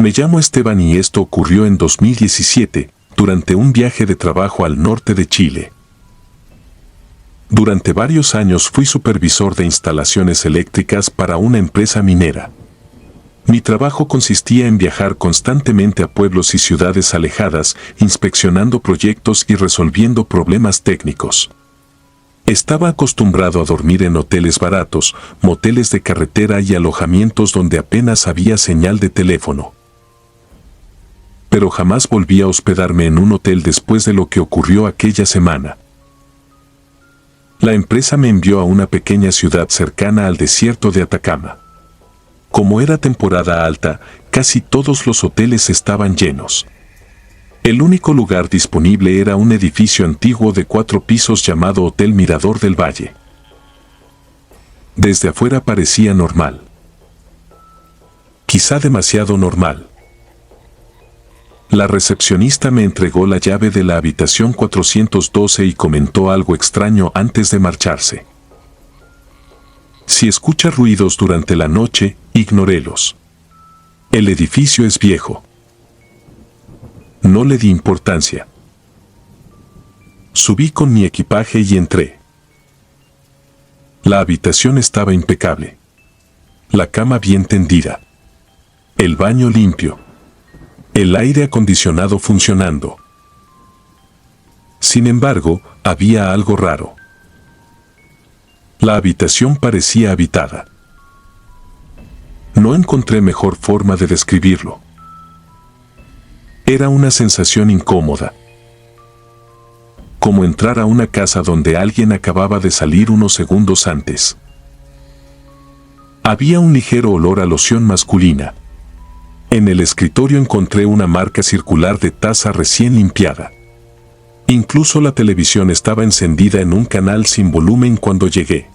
Me llamo Esteban y esto ocurrió en 2017, durante un viaje de trabajo al norte de Chile. Durante varios años fui supervisor de instalaciones eléctricas para una empresa minera. Mi trabajo consistía en viajar constantemente a pueblos y ciudades alejadas, inspeccionando proyectos y resolviendo problemas técnicos. Estaba acostumbrado a dormir en hoteles baratos, moteles de carretera y alojamientos donde apenas había señal de teléfono. Pero jamás volví a hospedarme en un hotel después de lo que ocurrió aquella semana. La empresa me envió a una pequeña ciudad cercana al desierto de Atacama. Como era temporada alta, casi todos los hoteles estaban llenos. El único lugar disponible era un edificio antiguo de 4 pisos llamado Hotel Mirador del Valle. Desde afuera parecía normal. Quizá demasiado normal. La recepcionista me entregó la llave de la habitación 412 y comentó algo extraño antes de marcharse. Si escucha ruidos durante la noche, ignorélos. El edificio es viejo. No le di importancia. Subí con mi equipaje y entré. La habitación estaba impecable. La cama bien tendida. El baño limpio. El aire acondicionado funcionando. Sin embargo, había algo raro. La habitación parecía habitada. No encontré mejor forma de describirlo. Era una sensación incómoda. Como entrar a una casa donde alguien acababa de salir unos segundos antes. Había un ligero olor a loción masculina. En el escritorio encontré una marca circular de taza recién limpiada. Incluso la televisión estaba encendida en un canal sin volumen cuando llegué.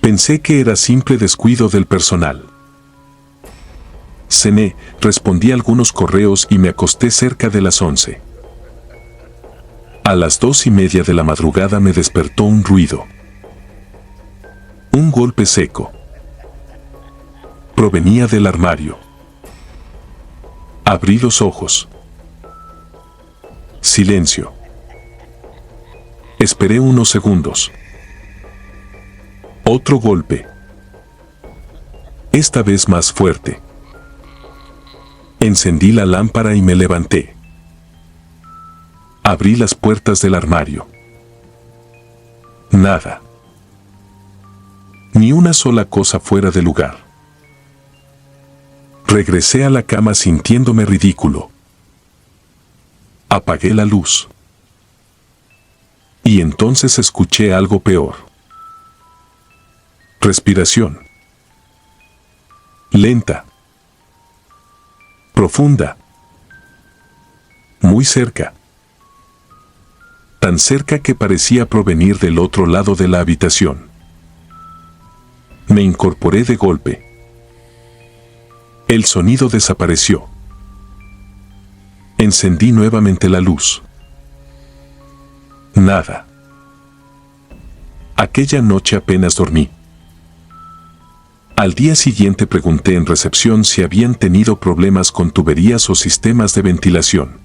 Pensé que era simple descuido del personal. Cené, respondí algunos correos y me acosté cerca de las 11. A las 2:30 de la madrugada me despertó un ruido. Un golpe seco. Provenía del armario. Abrí los ojos. Silencio. Esperé unos segundos. Otro golpe. Esta vez más fuerte. Encendí la lámpara y me levanté. Abrí las puertas del armario. Nada. Ni una sola cosa fuera de lugar. Regresé a la cama sintiéndome ridículo. Apagué la luz. Y entonces escuché algo peor. Respiración. Lenta. Profunda. Muy cerca. Tan cerca que parecía provenir del otro lado de la habitación. Me incorporé de golpe. El sonido desapareció. Encendí nuevamente la luz. Nada. Aquella noche apenas dormí. Al día siguiente pregunté en recepción si habían tenido problemas con tuberías o sistemas de ventilación.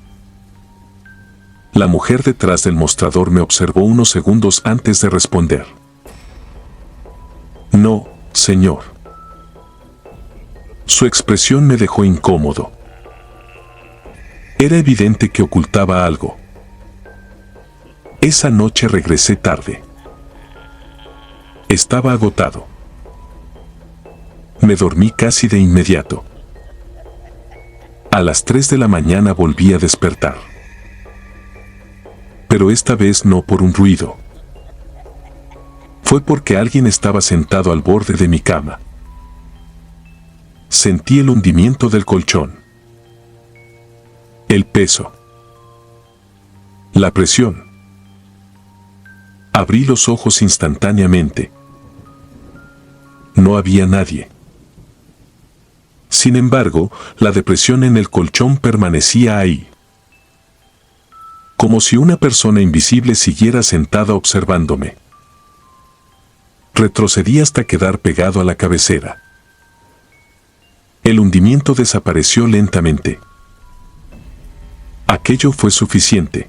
La mujer detrás del mostrador me observó unos segundos antes de responder. No, señor. Su expresión me dejó incómodo. Era evidente que ocultaba algo. Esa noche regresé tarde. Estaba agotado. Me dormí casi de inmediato. A las 3 de la mañana volví a despertar. Pero esta vez no por un ruido. Fue porque alguien estaba sentado al borde de mi cama. Sentí el hundimiento del colchón. El peso. La presión. Abrí los ojos instantáneamente. No había nadie. Sin embargo, la depresión en el colchón permanecía ahí. Como si una persona invisible siguiera sentada observándome. Retrocedí hasta quedar pegado a la cabecera. El hundimiento desapareció lentamente. Aquello fue suficiente.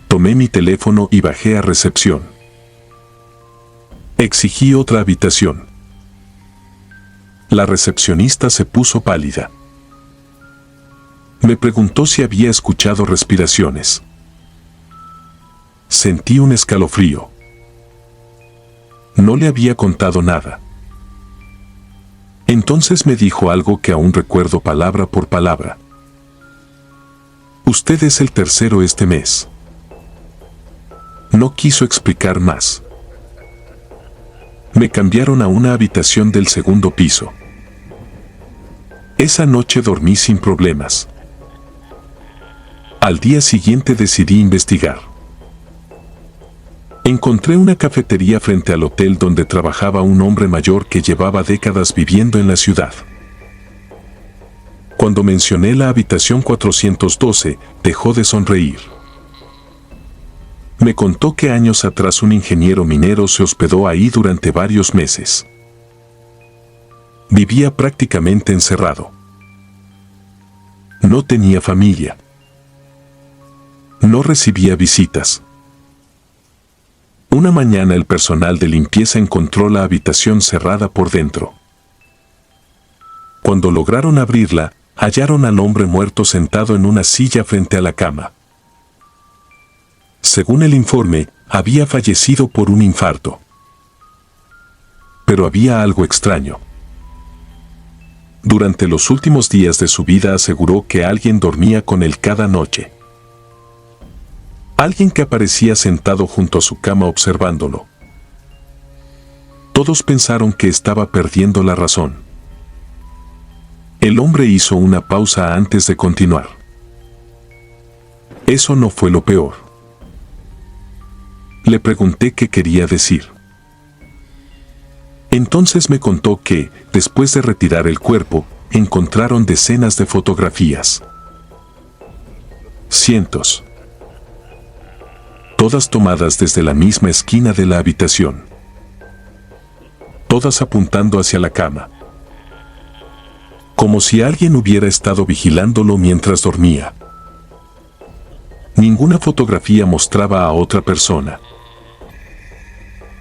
Tomé mi teléfono y bajé a recepción. Exigí otra habitación. La recepcionista se puso pálida. Me preguntó si había escuchado respiraciones. Sentí un escalofrío. No le había contado nada. Entonces me dijo algo que aún recuerdo palabra por palabra. Usted es el tercero este mes. No quiso explicar más. Me cambiaron a una habitación del segundo piso. Esa noche dormí sin problemas. Al día siguiente decidí investigar. Encontré una cafetería frente al hotel donde trabajaba un hombre mayor que llevaba décadas viviendo en la ciudad. Cuando mencioné la habitación 412, dejó de sonreír. Me contó que años atrás un ingeniero minero se hospedó ahí durante varios meses. Vivía prácticamente encerrado. No tenía familia. No recibía visitas. Una mañana el personal de limpieza encontró la habitación cerrada por dentro. Cuando lograron abrirla, hallaron al hombre muerto sentado en una silla frente a la cama. Según el informe, había fallecido por un infarto. Pero había algo extraño. Durante los últimos días de su vida aseguró que alguien dormía con él cada noche. Alguien que aparecía sentado junto a su cama observándolo. Todos pensaron que estaba perdiendo la razón. El hombre hizo una pausa antes de continuar. Eso no fue lo peor. Le pregunté qué quería decir. Entonces me contó que, después de retirar el cuerpo, encontraron decenas de fotografías. Cientos. Todas tomadas desde la misma esquina de la habitación. Todas apuntando hacia la cama. Como si alguien hubiera estado vigilándolo mientras dormía. Ninguna fotografía mostraba a otra persona.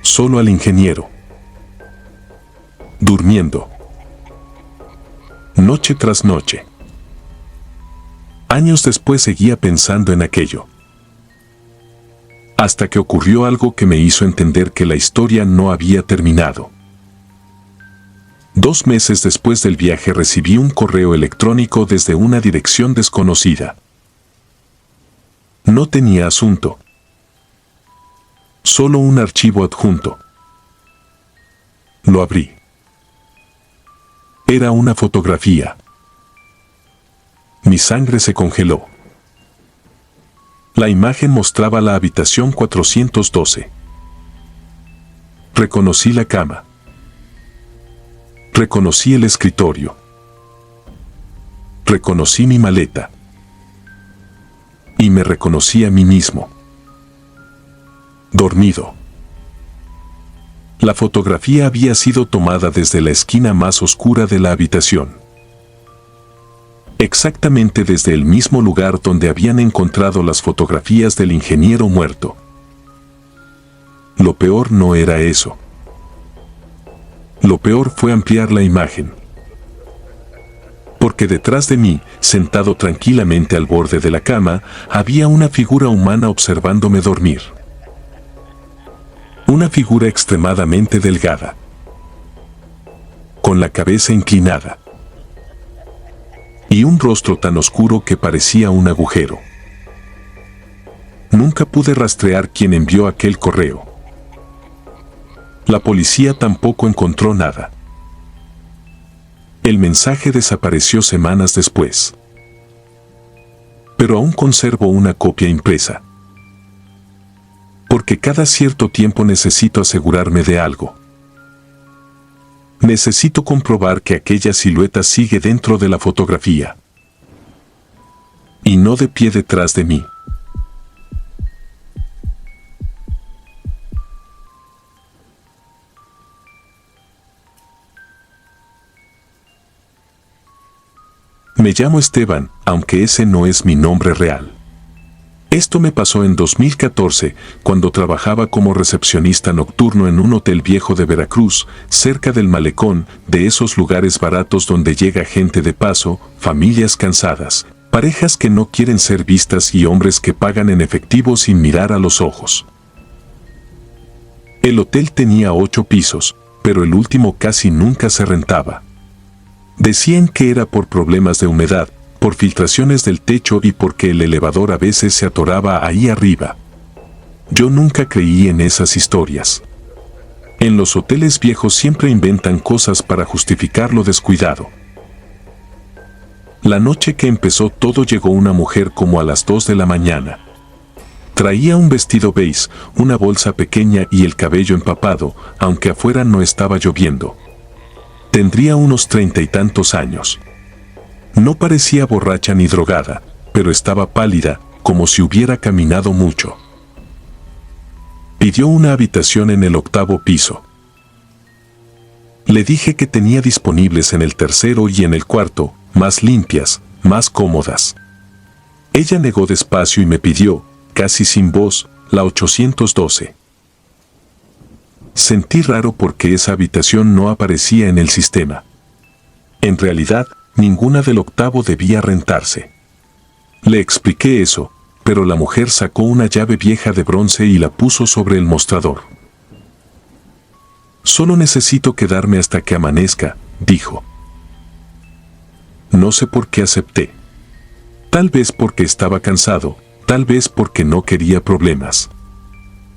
Solo al ingeniero. Durmiendo. Noche tras noche. Años después seguía pensando en aquello. Hasta que ocurrió algo que me hizo entender que la historia no había terminado. 2 meses después del viaje recibí un correo electrónico desde una dirección desconocida. No tenía asunto. Solo un archivo adjunto. Lo abrí. Era una fotografía. Mi sangre se congeló. La imagen mostraba la habitación 412. Reconocí la cama. Reconocí el escritorio. Reconocí mi maleta. Y me reconocí a mí mismo. Dormido. La fotografía había sido tomada desde la esquina más oscura de la habitación. Exactamente desde el mismo lugar donde habían encontrado las fotografías del ingeniero muerto. Lo peor no era eso. Lo peor fue ampliar la imagen. Porque detrás de mí, sentado tranquilamente al borde de la cama, había una figura humana observándome dormir. Una figura extremadamente delgada. Con la cabeza inclinada. Y un rostro tan oscuro que parecía un agujero. Nunca pude rastrear quién envió aquel correo. La policía tampoco encontró nada. El mensaje desapareció semanas después. Pero aún conservo una copia impresa. Porque cada cierto tiempo necesito asegurarme de algo. Necesito comprobar que aquella silueta sigue dentro de la fotografía. Y no de pie detrás de mí. Me llamo Esteban, aunque ese no es mi nombre real. Esto me pasó en 2014, cuando trabajaba como recepcionista nocturno en un hotel viejo de Veracruz, cerca del malecón, de esos lugares baratos donde llega gente de paso, familias cansadas, parejas que no quieren ser vistas y hombres que pagan en efectivo sin mirar a los ojos. El hotel tenía 8 pisos, pero el último casi nunca se rentaba. Decían que era por problemas de humedad, por filtraciones del techo y porque el elevador a veces se atoraba ahí arriba. Yo nunca creí en esas historias. En los hoteles viejos siempre inventan cosas para justificar lo descuidado. La noche que empezó todo llegó una mujer como a las 2 de la mañana. Traía un vestido beige, una bolsa pequeña y el cabello empapado, aunque afuera no estaba lloviendo. Tendría unos 30 y tantos años. No parecía borracha ni drogada, pero estaba pálida, como si hubiera caminado mucho. Pidió una habitación en el 8º piso. Le dije que tenía disponibles en el 3º y en el 4º, más limpias, más cómodas. Ella negó despacio y me pidió, casi sin voz, la 812. Sentí raro porque esa habitación no aparecía en el sistema. En realidad, ninguna del 8º debía rentarse. Le expliqué eso, pero la mujer sacó una llave vieja de bronce y la puso sobre el mostrador. Solo necesito quedarme hasta que amanezca, dijo. No sé por qué acepté. Tal vez porque estaba cansado, tal vez porque no quería problemas.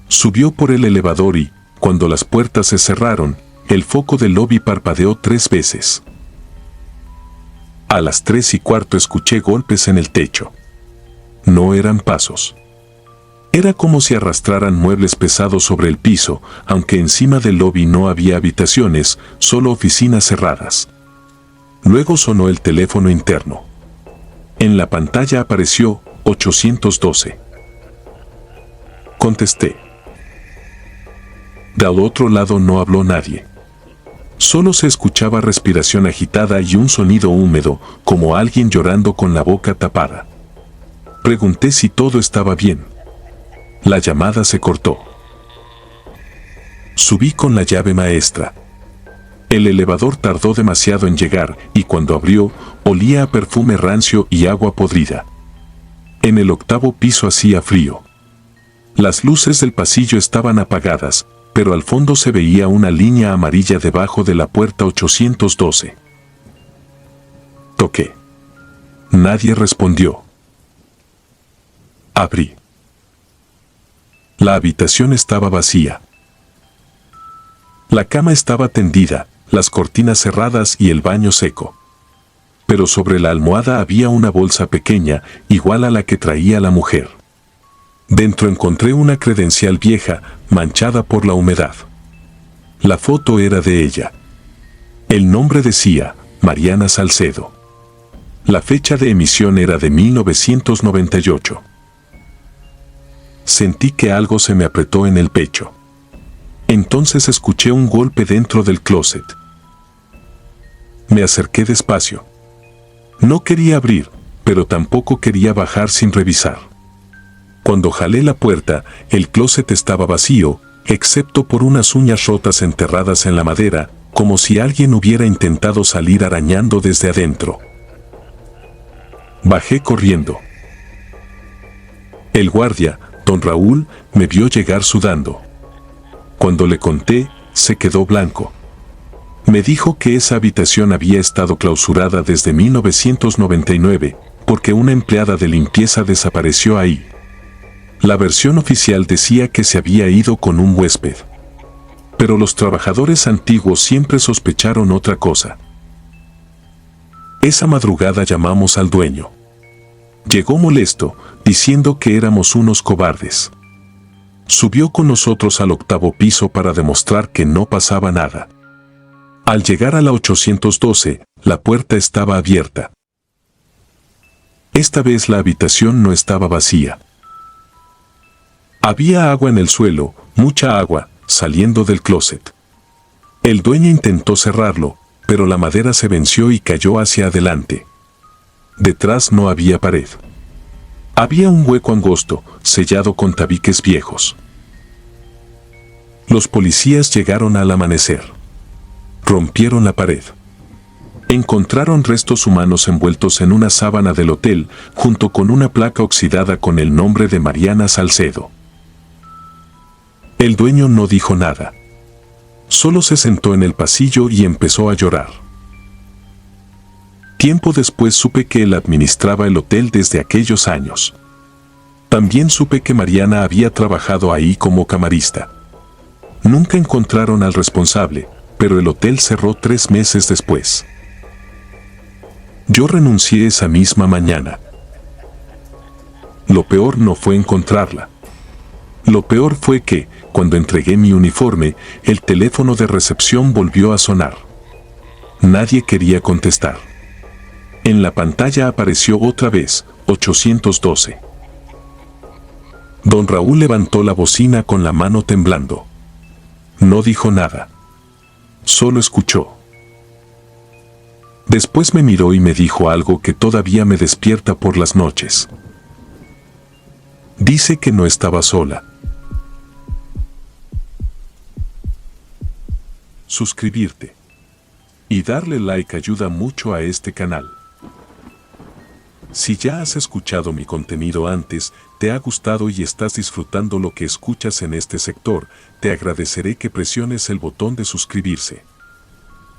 Subió por el elevador y, cuando las puertas se cerraron, el foco del lobby parpadeó 3 veces. A las 3:15 escuché golpes en el techo. No eran pasos. Era como si arrastraran muebles pesados sobre el piso, aunque encima del lobby no había habitaciones, solo oficinas cerradas. Luego sonó el teléfono interno. En la pantalla apareció 812. Contesté. Del otro lado no habló nadie. Solo se escuchaba respiración agitada y un sonido húmedo, como alguien llorando con la boca tapada. Pregunté si todo estaba bien. La llamada se cortó. Subí con la llave maestra. El elevador tardó demasiado en llegar y cuando abrió, olía a perfume rancio y agua podrida. En el 8º piso hacía frío. Las luces del pasillo estaban apagadas, pero al fondo se veía una línea amarilla debajo de la puerta 812. Toqué. Nadie respondió. Abrí. La habitación estaba vacía. La cama estaba tendida, las cortinas cerradas y el baño seco. Pero sobre la almohada había una bolsa pequeña, igual a la que traía la mujer. Dentro encontré una credencial vieja, manchada por la humedad. La foto era de ella. El nombre decía, Mariana Salcedo. La fecha de emisión era de 1998. Sentí que algo se me apretó en el pecho. Entonces escuché un golpe dentro del closet. Me acerqué despacio. No quería abrir, pero tampoco quería bajar sin revisar. Cuando jalé la puerta, el closet estaba vacío, excepto por unas uñas rotas enterradas en la madera, como si alguien hubiera intentado salir arañando desde adentro. Bajé corriendo. El guardia, don Raúl, me vio llegar sudando. Cuando le conté, se quedó blanco. Me dijo que esa habitación había estado clausurada desde 1999, porque una empleada de limpieza desapareció ahí. La versión oficial decía que se había ido con un huésped. Pero los trabajadores antiguos siempre sospecharon otra cosa. Esa madrugada llamamos al dueño. Llegó molesto, diciendo que éramos unos cobardes. Subió con nosotros al 8º piso para demostrar que no pasaba nada. Al llegar a la 812, la puerta estaba abierta. Esta vez la habitación no estaba vacía. Había agua en el suelo, mucha agua, saliendo del closet. El dueño intentó cerrarlo, pero la madera se venció y cayó hacia adelante. Detrás no había pared. Había un hueco angosto, sellado con tabiques viejos. Los policías llegaron al amanecer. Rompieron la pared. Encontraron restos humanos envueltos en una sábana del hotel, junto con una placa oxidada con el nombre de Mariana Salcedo. El dueño no dijo nada. Solo se sentó en el pasillo y empezó a llorar. Tiempo después supe que él administraba el hotel desde aquellos años. También supe que Mariana había trabajado ahí como camarista. Nunca encontraron al responsable, pero el hotel cerró 3 meses después. Yo renuncié esa misma mañana. Lo peor no fue encontrarla. Lo peor fue que, cuando entregué mi uniforme, el teléfono de recepción volvió a sonar. Nadie quería contestar. En la pantalla apareció otra vez, 812. Don Raúl levantó la bocina con la mano temblando. No dijo nada. Solo escuchó. Después me miró y me dijo algo que todavía me despierta por las noches. Dice que no estaba sola. Suscribirte y darle like ayuda mucho a este canal. Si ya has escuchado mi contenido antes, te ha gustado y estás disfrutando lo que escuchas en este sector, te agradeceré que presiones el botón de suscribirse.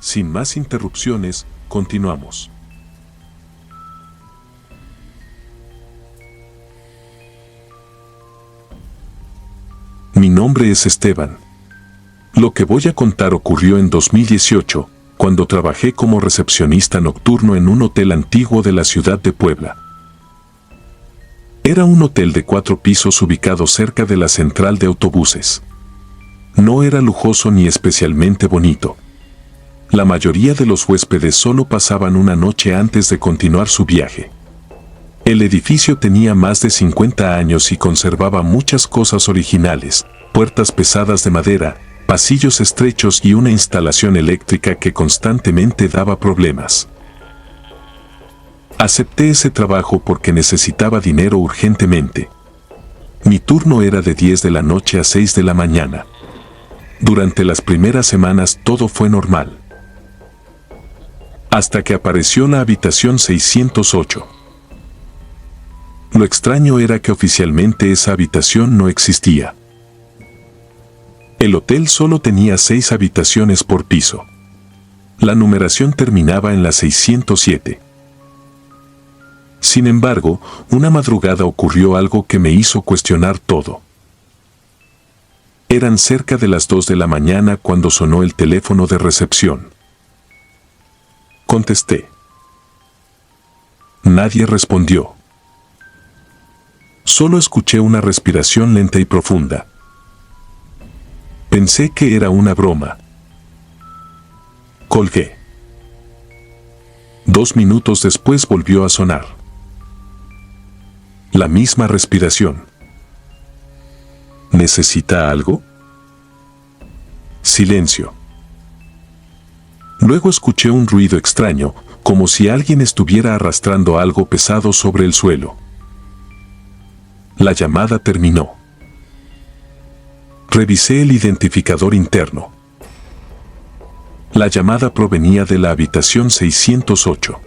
Sin más interrupciones, continuamos. Mi nombre es Esteban. Lo que voy a contar ocurrió en 2018, cuando trabajé como recepcionista nocturno en un hotel antiguo de la ciudad de Puebla. Era un hotel de 4 pisos ubicado cerca de la central de autobuses. No era lujoso ni especialmente bonito. La mayoría de los huéspedes solo pasaban una noche antes de continuar su viaje. El edificio tenía más de 50 años y conservaba muchas cosas originales, puertas pesadas de madera, pasillos estrechos y una instalación eléctrica que constantemente daba problemas. Acepté ese trabajo porque necesitaba dinero urgentemente. Mi turno era de 10 de la noche a 6 de la mañana. Durante las primeras semanas todo fue normal. Hasta que apareció la habitación 608. Lo extraño era que oficialmente esa habitación no existía. El hotel solo tenía 6 habitaciones por piso. La numeración terminaba en la 607. Sin embargo, una madrugada ocurrió algo que me hizo cuestionar todo. Eran cerca de las 2 de la mañana cuando sonó el teléfono de recepción. Contesté. Nadie respondió. Solo escuché una respiración lenta y profunda. Pensé que era una broma. Colgué. 2 minutos después volvió a sonar. La misma respiración. ¿Necesita algo? Silencio. Luego escuché un ruido extraño, como si alguien estuviera arrastrando algo pesado sobre el suelo. La llamada terminó. Revisé el identificador interno. La llamada provenía de la habitación 608.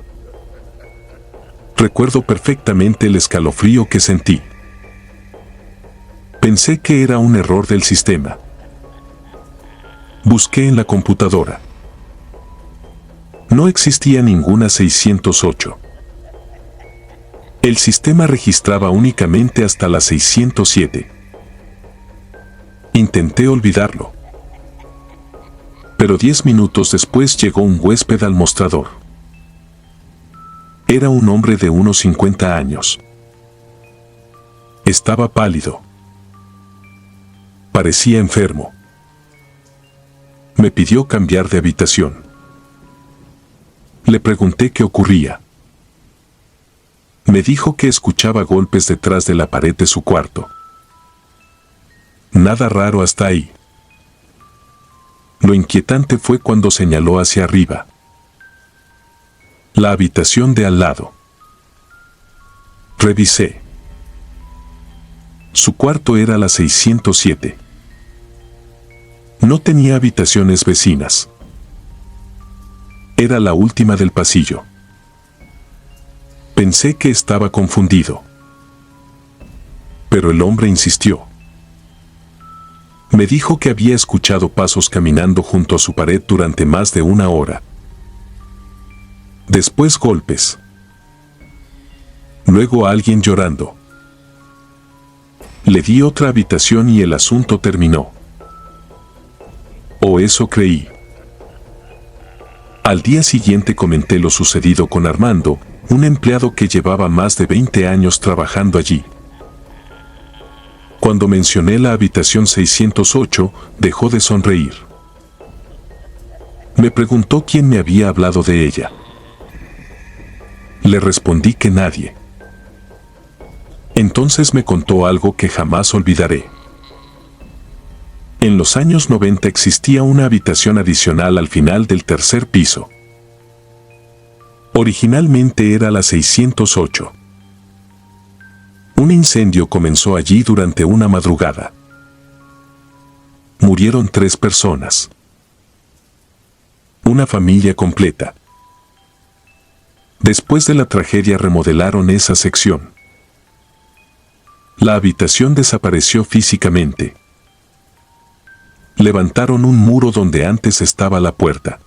Recuerdo perfectamente el escalofrío que sentí. Pensé que era un error del sistema. Busqué en la computadora. No existía ninguna 608. El sistema registraba únicamente hasta la 607. Intenté olvidarlo. Pero 10 minutos después llegó un huésped al mostrador. Era un hombre de unos 50 años. Estaba pálido. Parecía enfermo. Me pidió cambiar de habitación. Le pregunté qué ocurría. Me dijo que escuchaba golpes detrás de la pared de su cuarto. Nada raro hasta ahí. Lo inquietante fue cuando señaló hacia arriba. La habitación de al lado. Revisé. Su cuarto era la 607. No tenía habitaciones vecinas. Era la última del pasillo. Pensé que estaba confundido. Pero el hombre insistió. Me dijo que había escuchado pasos caminando junto a su pared durante más de una hora. Después golpes. Luego alguien llorando. Le di otra habitación y el asunto terminó. O eso creí. Al día siguiente comenté lo sucedido con Armando, un empleado que llevaba más de 20 años trabajando allí. Cuando mencioné la habitación 608, dejó de sonreír. Me preguntó quién me había hablado de ella. Le respondí que nadie. Entonces me contó algo que jamás olvidaré. En los años 90 existía una habitación adicional al final del tercer piso. Originalmente era la 608. Un incendio comenzó allí durante una madrugada. Murieron 3 personas. Una familia completa. Después de la tragedia remodelaron esa sección. La habitación desapareció físicamente. Levantaron un muro donde antes estaba la puerta.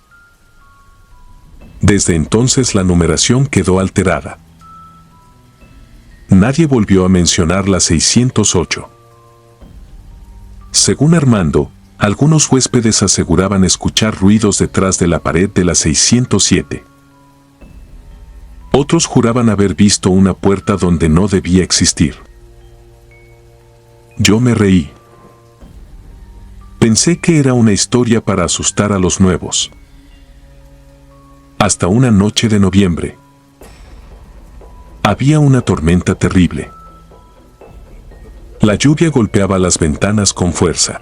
Desde entonces la numeración quedó alterada. Nadie volvió a mencionar la 608. Según Armando, algunos huéspedes aseguraban escuchar ruidos detrás de la pared de la 607. Otros juraban haber visto una puerta donde no debía existir. Yo me reí. Pensé que era una historia para asustar a los nuevos. Hasta una noche de noviembre. Había una tormenta terrible. La lluvia golpeaba las ventanas con fuerza.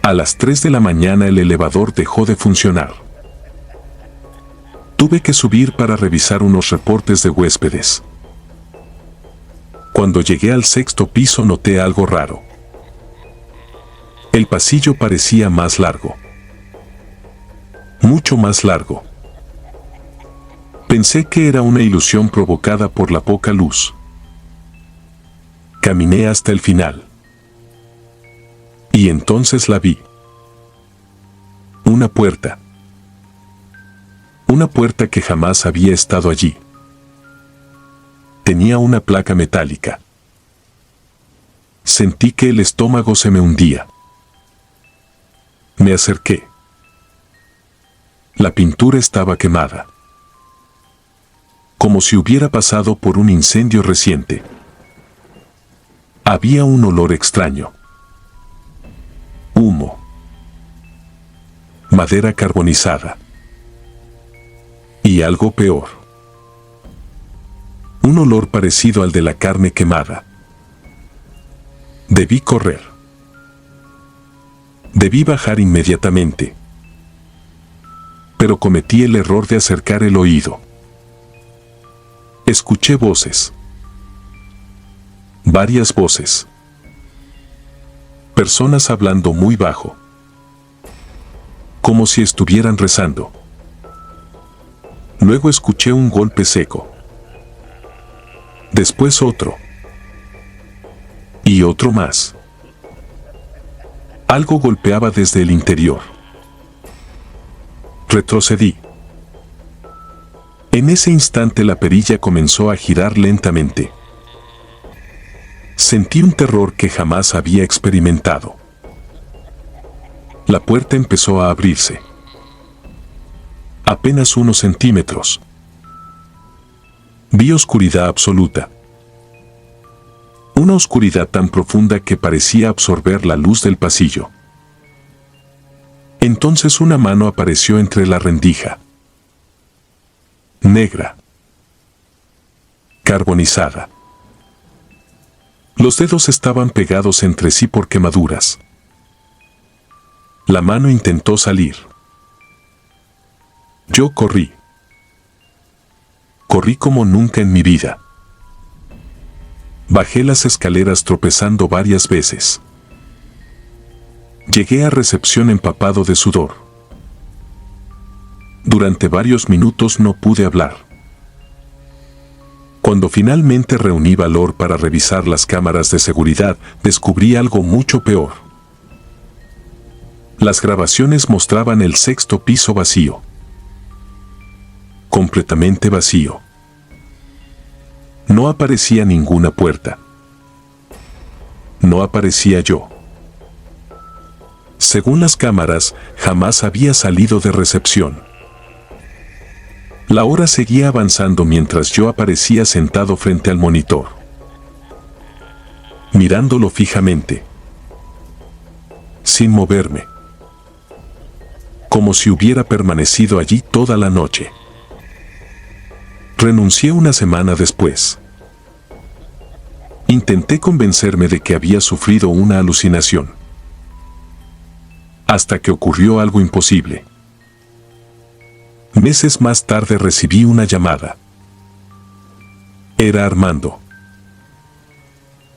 A las 3 de la mañana el elevador dejó de funcionar. Tuve que subir para revisar unos reportes de huéspedes. Cuando llegué al 6º piso noté algo raro. El pasillo parecía más largo. Mucho más largo. Pensé que era una ilusión provocada por la poca luz. Caminé hasta el final. Y entonces la vi. Una puerta. Una puerta que jamás había estado allí. Tenía una placa metálica. Sentí que el estómago se me hundía. Me acerqué. La pintura estaba quemada. Como si hubiera pasado por un incendio reciente. Había un olor extraño. Humo. Madera carbonizada. Y algo peor. Un olor parecido al de la carne quemada. Debí correr. Debí bajar inmediatamente. Pero cometí el error de acercar el oído. Escuché voces. Varias voces. Personas hablando muy bajo. Como si estuvieran rezando. Luego escuché un golpe seco. Después otro. Y otro más. Algo golpeaba desde el interior. Retrocedí. En ese instante la perilla comenzó a girar lentamente. Sentí un terror que jamás había experimentado. La puerta empezó a abrirse. Apenas unos centímetros. Vi oscuridad absoluta. Una oscuridad tan profunda que parecía absorber la luz del pasillo. Entonces una mano apareció entre la rendija. Negra. Carbonizada. Los dedos estaban pegados entre sí por quemaduras. La mano intentó salir. Yo corrí. Corrí como nunca en mi vida. Bajé las escaleras tropezando varias veces. Llegué a recepción empapado de sudor. Durante varios minutos no pude hablar. Cuando finalmente reuní valor para revisar las cámaras de seguridad, descubrí algo mucho peor. Las grabaciones mostraban el sexto piso vacío. Completamente vacío. No aparecía ninguna puerta. No aparecía yo. Según las cámaras, jamás había salido de recepción. La hora seguía avanzando mientras yo aparecía sentado frente al monitor, mirándolo fijamente, sin moverme, como si hubiera permanecido allí toda la noche. Renuncié una semana después. Intenté convencerme de que había sufrido una alucinación, hasta que ocurrió algo imposible. Meses más tarde recibí una llamada. Era Armando.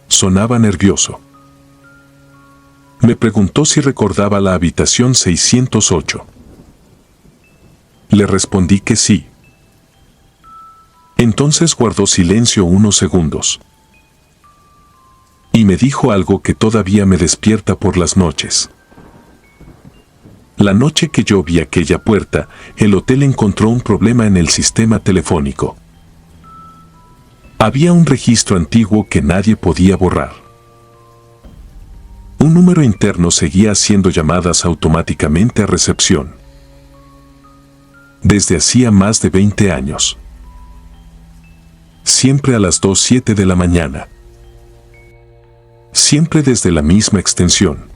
Sonaba nervioso. Me preguntó si recordaba la habitación 608. Le respondí que sí. Entonces guardó silencio unos segundos. Y me dijo algo que todavía me despierta por las noches. La noche que yo vi aquella puerta, el hotel encontró un problema en el sistema telefónico. Había un registro antiguo que nadie podía borrar. Un número interno seguía haciendo llamadas automáticamente a recepción. Desde hacía más de 20 años. Siempre a las 2:07 de la mañana. Siempre desde la misma extensión.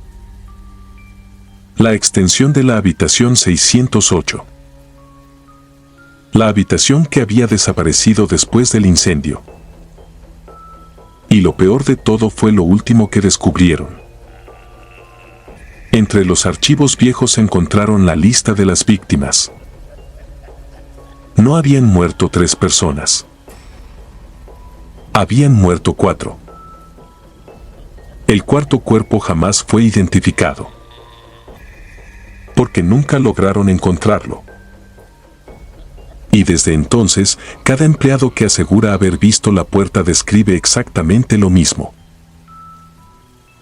La extensión de la habitación 608. La habitación que había desaparecido después del incendio. Y lo peor de todo fue lo último que descubrieron. Entre los archivos viejos encontraron la lista de las víctimas. No habían muerto 3 personas. Habían muerto 4. El cuarto cuerpo jamás fue identificado, porque nunca lograron encontrarlo. Y desde entonces, cada empleado que asegura haber visto la puerta describe exactamente lo mismo.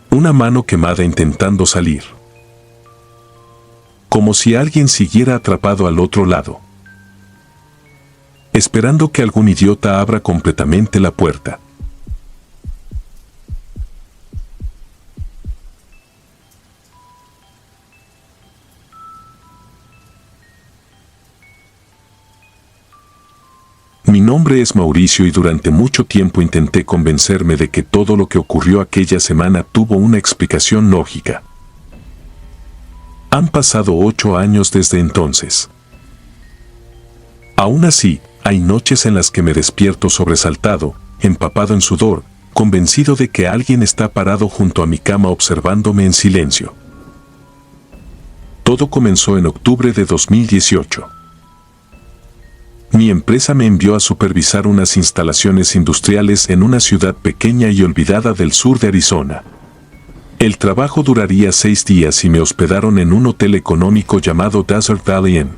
Una mano quemada intentando salir. Como si alguien siguiera atrapado al otro lado, esperando que algún idiota abra completamente la puerta. Mi nombre es Mauricio y durante mucho tiempo intenté convencerme de que todo lo que ocurrió aquella semana tuvo una explicación lógica. Han pasado 8 años desde entonces. Aún así, hay noches en las que me despierto sobresaltado, empapado en sudor, convencido de que alguien está parado junto a mi cama observándome en silencio. Todo comenzó en octubre de 2018. Mi empresa me envió a supervisar unas instalaciones industriales en una ciudad pequeña y olvidada del sur de Arizona. El trabajo duraría 6 días y me hospedaron en un hotel económico llamado Desert Valley Inn.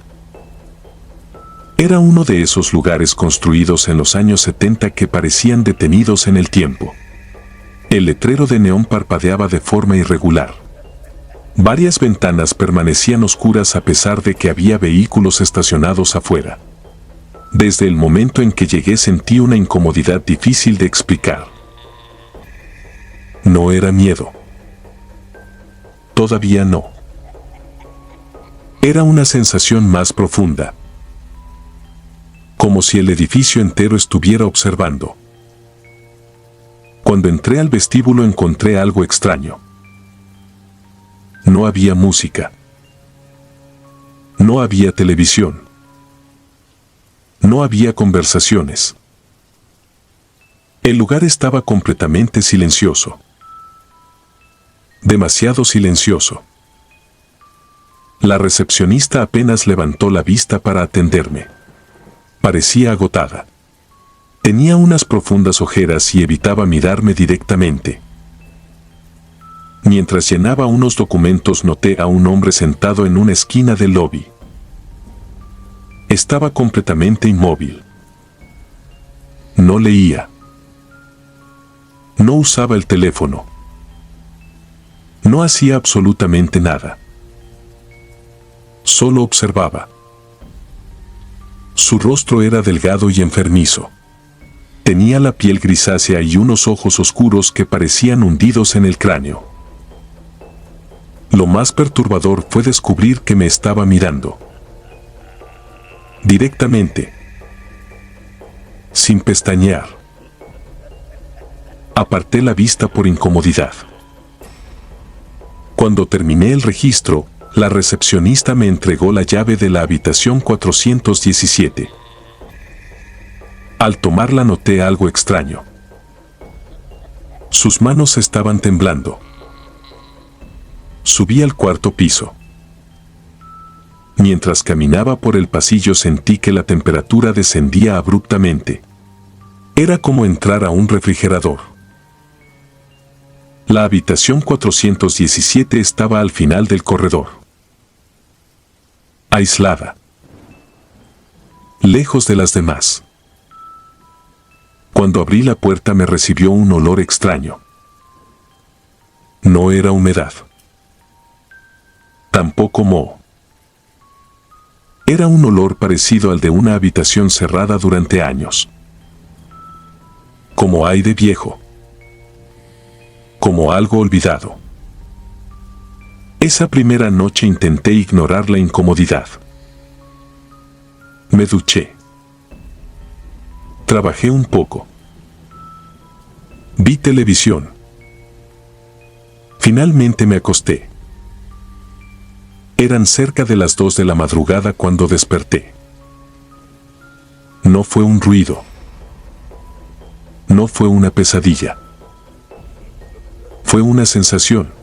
Era uno de esos lugares construidos en los años 70 que parecían detenidos en el tiempo. El letrero de neón parpadeaba de forma irregular. Varias ventanas permanecían oscuras a pesar de que había vehículos estacionados afuera. Desde el momento en que llegué sentí una incomodidad difícil de explicar. No era miedo. Todavía no. Era una sensación más profunda. Como si el edificio entero estuviera observando. Cuando entré al vestíbulo encontré algo extraño. No había música. No había televisión. No había conversaciones. El lugar estaba completamente silencioso. Demasiado silencioso. La recepcionista apenas levantó la vista para atenderme. Parecía agotada. Tenía unas profundas ojeras y evitaba mirarme directamente. Mientras llenaba unos documentos noté a un hombre sentado en una esquina del lobby. Estaba completamente inmóvil. No leía. No usaba el teléfono. No hacía absolutamente nada. Solo observaba. Su rostro era delgado y enfermizo. Tenía la piel grisácea y unos ojos oscuros que parecían hundidos en el cráneo. Lo más perturbador fue descubrir que me estaba mirando. Directamente. Sin pestañear. Aparté la vista por incomodidad. Cuando terminé el registro, la recepcionista me entregó la llave de la habitación 417. Al tomarla noté algo extraño. Sus manos estaban temblando. Subí al cuarto piso. Mientras caminaba por el pasillo sentí que la temperatura descendía abruptamente. Era como entrar a un refrigerador. La habitación 417 estaba al final del corredor. Aislada. Lejos de las demás. Cuando abrí la puerta me recibió un olor extraño. No era humedad. Tampoco moho. Era un olor parecido al de una habitación cerrada durante años. Como aire viejo. Como algo olvidado. Esa primera noche intenté ignorar la incomodidad. Me duché. Trabajé un poco. Vi televisión. Finalmente me acosté. Eran cerca de las 2 de la madrugada cuando desperté. No fue un ruido. No fue una pesadilla. Fue una sensación.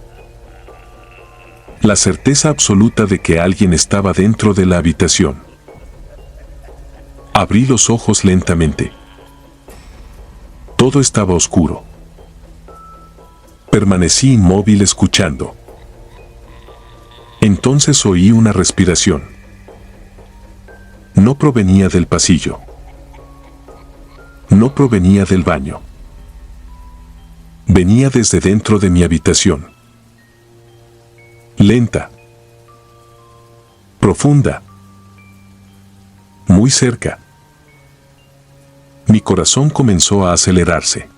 La certeza absoluta de que alguien estaba dentro de la habitación. Abrí los ojos lentamente. Todo estaba oscuro. Permanecí inmóvil escuchando. Entonces oí una respiración. No provenía del pasillo. No provenía del baño. Venía desde dentro de mi habitación. Lenta. Profunda. Muy cerca. Mi corazón comenzó a acelerarse.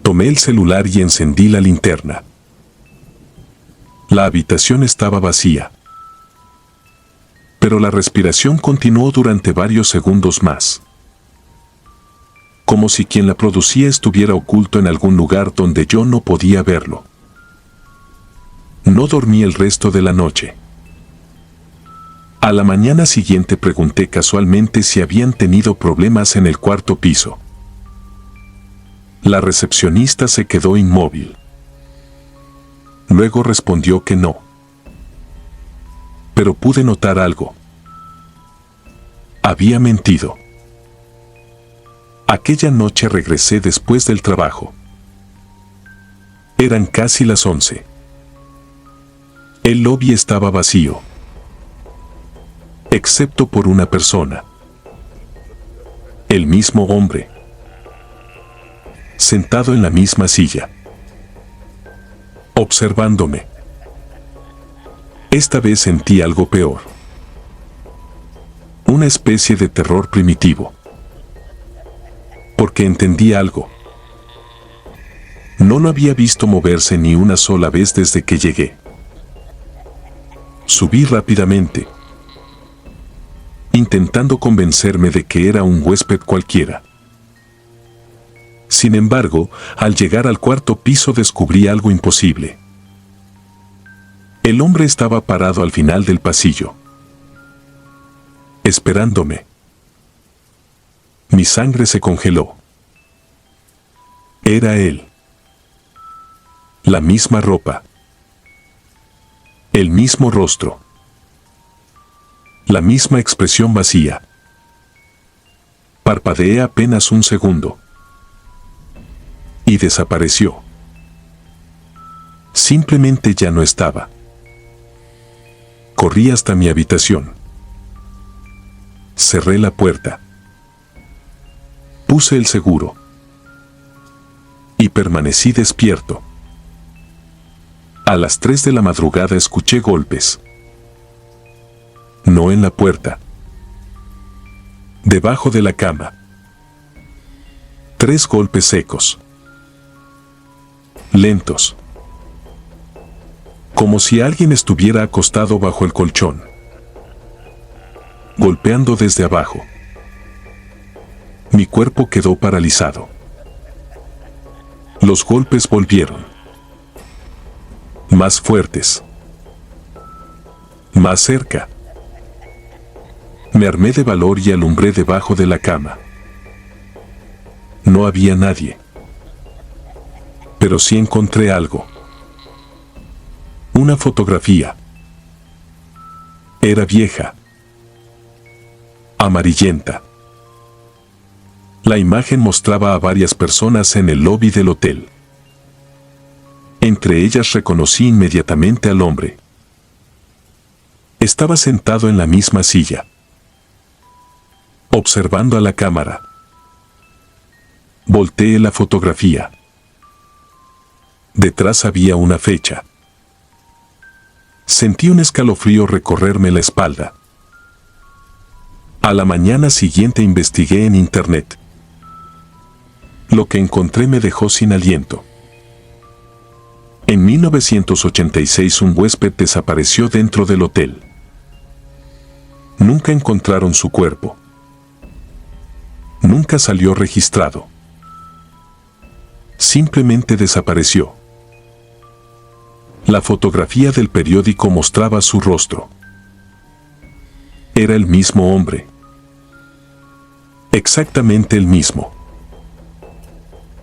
Tomé el celular y encendí la linterna. La habitación estaba vacía. Pero la respiración continuó durante varios segundos más. Como si quien la producía estuviera oculto en algún lugar donde yo no podía verlo. No dormí el resto de la noche. A la mañana siguiente pregunté casualmente si habían tenido problemas en el cuarto piso. La recepcionista se quedó inmóvil. Luego respondió que no. Pero pude notar algo. Había mentido. Aquella noche regresé después del trabajo. Eran casi las 11. El lobby estaba vacío. Excepto por una persona. El mismo hombre. Sentado en la misma silla. Observándome. Esta vez sentí algo peor. Una especie de terror primitivo. Porque entendí algo. No lo había visto moverse ni una sola vez desde que llegué. Subí rápidamente, intentando convencerme de que era un huésped cualquiera. Sin embargo, al llegar al cuarto piso descubrí algo imposible. El hombre estaba parado al final del pasillo, esperándome. Mi sangre se congeló. Era él. La misma ropa. El mismo rostro. La misma expresión vacía. Parpadeé apenas un segundo. Y desapareció. Simplemente ya no estaba. Corrí hasta mi habitación. Cerré la puerta. Puse el seguro. Y permanecí despierto. A las 3 de la madrugada escuché golpes. No en la puerta. Debajo de la cama. 3 golpes secos. Lentos. Como si alguien estuviera acostado bajo el colchón. Golpeando desde abajo. Mi cuerpo quedó paralizado. Los golpes volvieron. Más fuertes. Más cerca. Me armé de valor y alumbré debajo de la cama. No había nadie. Pero sí encontré algo. Una fotografía. Era vieja. Amarillenta. La imagen mostraba a varias personas en el lobby del hotel. Entre ellas reconocí inmediatamente al hombre. Estaba sentado en la misma silla, observando a la cámara. Volteé la fotografía. Detrás había una fecha. Sentí un escalofrío recorrerme la espalda. A la mañana siguiente investigué en internet. Lo que encontré me dejó sin aliento. En 1986 un huésped desapareció dentro del hotel. Nunca encontraron su cuerpo. Nunca salió registrado. Simplemente desapareció. La fotografía del periódico mostraba su rostro. Era el mismo hombre. Exactamente el mismo.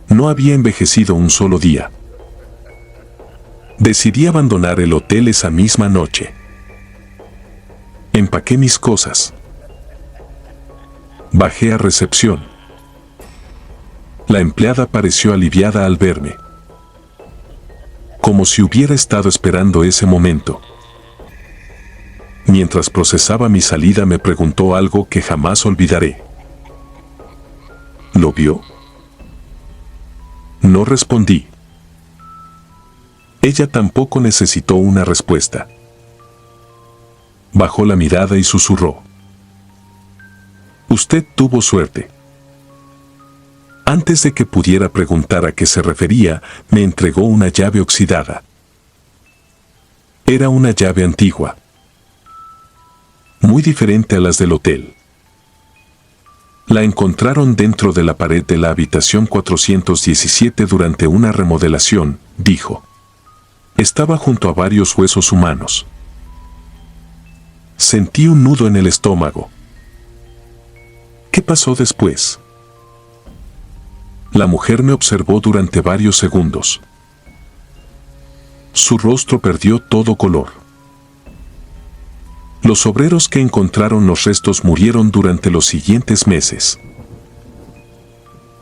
No había envejecido un solo día. Decidí abandonar el hotel esa misma noche. Empaqué mis cosas. Bajé a recepción. La empleada pareció aliviada al verme. Como si hubiera estado esperando ese momento. Mientras procesaba mi salida me preguntó algo que jamás olvidaré. ¿Lo vio? No respondí. Ella tampoco necesitó una respuesta. Bajó la mirada y susurró. Usted tuvo suerte. Antes de que pudiera preguntar a qué se refería, me entregó una llave oxidada. Era una llave antigua. Muy diferente a las del hotel. La encontraron dentro de la pared de la habitación 417 durante una remodelación, dijo. Estaba junto a varios huesos humanos. Sentí un nudo en el estómago. ¿Qué pasó después? La mujer me observó durante varios segundos. Su rostro perdió todo color. Los obreros que encontraron los restos murieron durante los siguientes meses.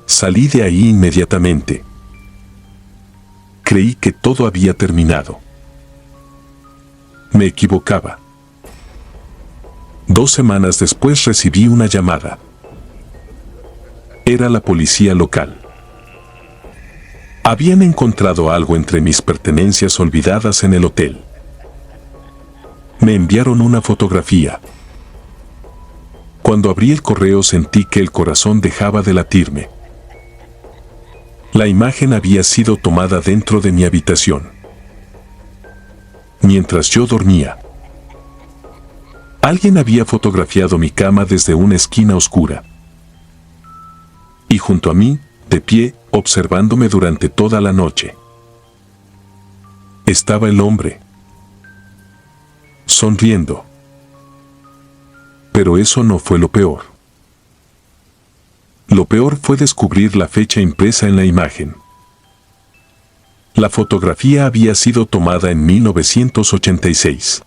Salí de ahí inmediatamente. Creí que todo había terminado. Me equivocaba. 2 semanas después recibí una llamada. Era la policía local. Habían encontrado algo entre mis pertenencias olvidadas en el hotel. Me enviaron una fotografía. Cuando abrí el correo sentí que el corazón dejaba de latirme. La imagen había sido tomada dentro de mi habitación. Mientras yo dormía. Alguien había fotografiado mi cama desde una esquina oscura. Y junto a mí, de pie, observándome durante toda la noche, estaba el hombre. Sonriendo. Pero eso no fue lo peor. Lo peor fue descubrir la fecha impresa en la imagen. La fotografía había sido tomada en 1986.